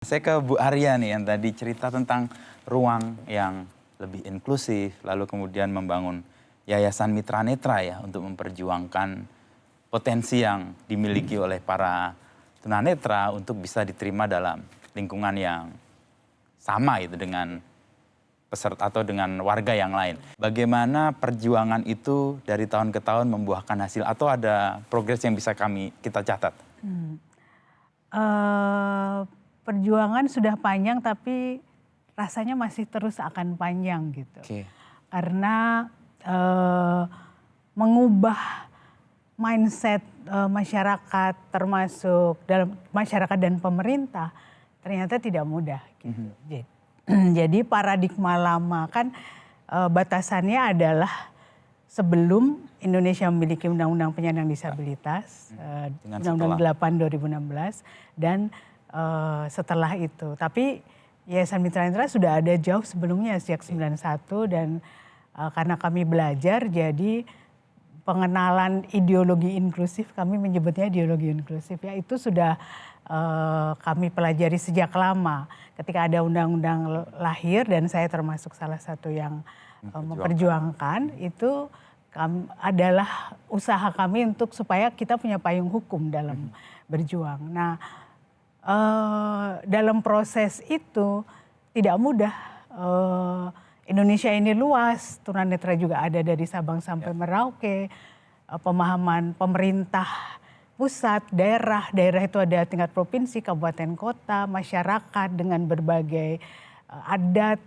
Saya ke Bu Arya nih yang tadi cerita tentang ruang yang lebih inklusif, lalu kemudian membangun Yayasan Mitra Netra ya untuk memperjuangkan potensi yang dimiliki oleh para tunanetra untuk bisa diterima dalam lingkungan yang sama itu dengan peserta atau dengan warga yang lain. Bagaimana perjuangan itu dari tahun ke tahun membuahkan hasil atau ada progres yang bisa kita catat? Perjuangan sudah panjang tapi rasanya masih terus akan panjang gitu. Oke. Karena mengubah mindset masyarakat termasuk dalam masyarakat dan pemerintah ternyata tidak mudah gitu. Jadi paradigma lama kan batasannya adalah sebelum Indonesia memiliki Undang-Undang Penyandang Disabilitas, Undang-Undang 8 2016 dan setelah itu. Tapi Yayasan Mitra Netra sudah ada jauh sebelumnya sejak 91 dan karena kami belajar jadi pengenalan ideologi inklusif, kami menyebutnya ideologi inklusif ya, itu sudah kami pelajari sejak lama. Ketika ada undang-undang lahir dan saya termasuk salah satu yang memperjuangkan itu adalah usaha kami untuk supaya kita punya payung hukum dalam berjuang. Nah, dalam proses itu tidak mudah. Indonesia ini luas, tunanetra juga ada dari Sabang sampai Merauke. Pemahaman pemerintah pusat, daerah itu ada tingkat provinsi, kabupaten, kota, masyarakat dengan berbagai adat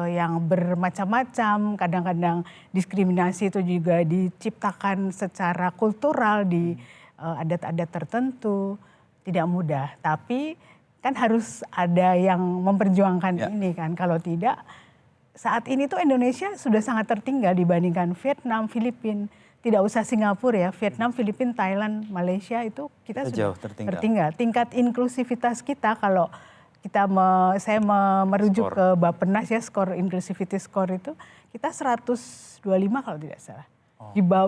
yang bermacam-macam. Kadang-kadang diskriminasi itu juga diciptakan secara kultural di adat-adat tertentu. Tidak mudah, tapi kan harus ada yang memperjuangkan ini kan. Kalau tidak, saat ini tuh Indonesia sudah sangat tertinggal dibandingkan Vietnam, Filipina. Tidak usah Singapura ya, Vietnam, Filipina, Thailand, Malaysia itu kita sudah jauh tertinggal. Tingkat inklusivitas kita kalau kita saya merujuk ke Bappenas ya, skor inclusivity score itu kita 125 kalau tidak salah.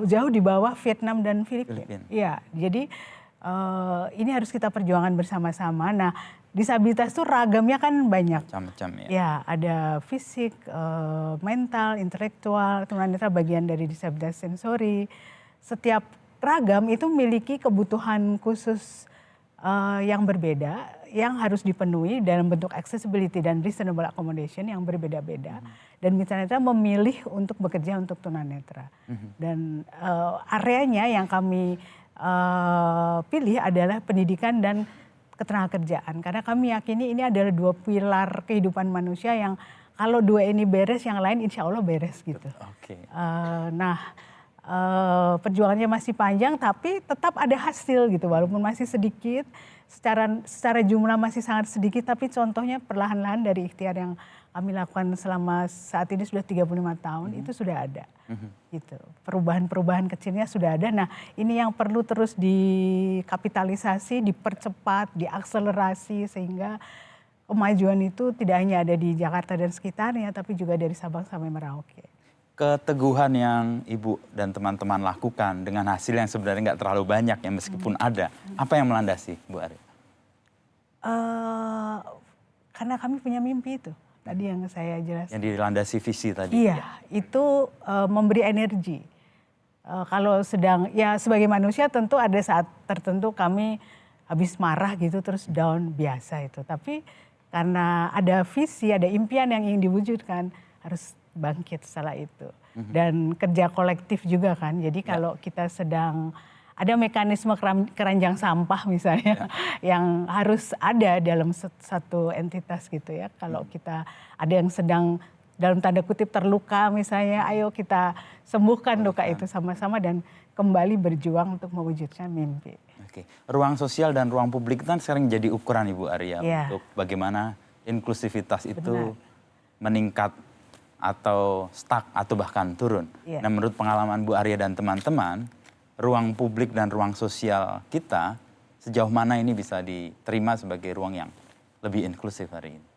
Jauh di bawah Vietnam dan Filipina. Iya, jadi ini harus kita perjuangan bersama-sama. Nah, disabilitas itu ragamnya kan banyak. Macam-macam ya. Ya, ada fisik, mental, intelektual, tunanetra bagian dari disabilitas sensori. Setiap ragam itu memiliki kebutuhan khusus yang berbeda, yang harus dipenuhi dalam bentuk accessibility dan reasonable accommodation yang berbeda-beda. Dan Mitra Netra memilih untuk bekerja untuk tunanetra. Dan areanya yang kami pilih adalah pendidikan dan ketenagakerjaan. Karena kami yakini ini adalah dua pilar kehidupan manusia yang kalau dua ini beres, yang lain insya Allah beres gitu. Perjuangannya masih panjang tapi tetap ada hasil gitu walaupun masih sedikit. Secara jumlah masih sangat sedikit tapi contohnya perlahan-lahan dari ikhtiar yang kami lakukan selama saat ini sudah 35 tahun itu sudah ada. Gitu. Perubahan-perubahan kecilnya sudah ada. Nah, ini yang perlu terus dikapitalisasi, dipercepat, diakselerasi sehingga kemajuan itu tidak hanya ada di Jakarta dan sekitarnya tapi juga dari Sabang sampai Merauke. Keteguhan yang Ibu dan teman-teman lakukan dengan hasil yang sebenarnya nggak terlalu banyak ya meskipun ada, apa yang melandasi Bu Arya? Karena kami punya mimpi itu, tadi yang saya jelaskan. Yang dilandasi visi tadi. Iya, itu memberi energi. Kalau ya sebagai manusia tentu ada saat tertentu kami habis marah gitu terus down, biasa itu. Tapi karena ada visi, ada impian yang ingin diwujudkan harus bangkit setelah itu. Dan kerja kolektif juga kan. Jadi kalau kita sedang ada mekanisme keranjang sampah misalnya yang harus ada dalam satu entitas gitu ya. Kalau kita ada yang sedang dalam tanda kutip terluka misalnya, ayo kita sembuhkan luka itu sama-sama dan kembali berjuang untuk mewujudkan mimpi. Oke. Ruang sosial dan ruang publik kan sekarang jadi ukuran Ibu Arya untuk bagaimana inklusivitas itu meningkat atau stuck atau bahkan turun. Nah, menurut pengalaman Bu Arya dan teman-teman, ruang publik dan ruang sosial kita sejauh mana ini bisa diterima sebagai ruang yang lebih inklusif hari ini?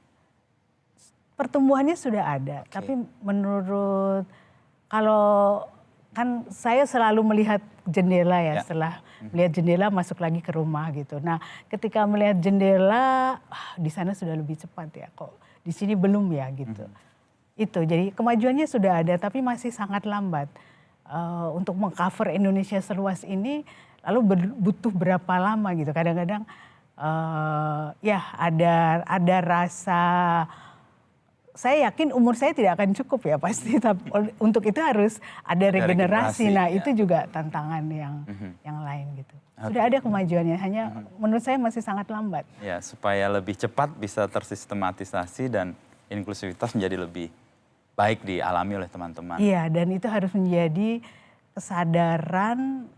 Pertumbuhannya sudah ada, tapi menurut kalau kan saya selalu melihat jendela ya, Ya. setelah melihat jendela masuk lagi ke rumah gitu. Nah, ketika melihat jendela, di sana sudah lebih cepat ya, kok di sini belum ya gitu. Itu, jadi kemajuannya sudah ada tapi masih sangat lambat. Untuk mengcover Indonesia seluas ini, lalu butuh berapa lama gitu. Kadang-kadang ya ada rasa, saya yakin umur saya tidak akan cukup ya pasti, tapi untuk itu harus ada regenerasi. Nah, ya. itu juga tantangan yang lain gitu. Sudah ada kemajuannya, hanya menurut saya masih sangat lambat. Ya, supaya lebih cepat bisa tersistematisasi dan inklusivitas menjadi lebih baik dialami oleh teman-teman. Iya, dan itu harus menjadi kesadaran,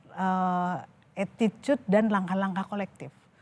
attitude dan langkah-langkah kolektif.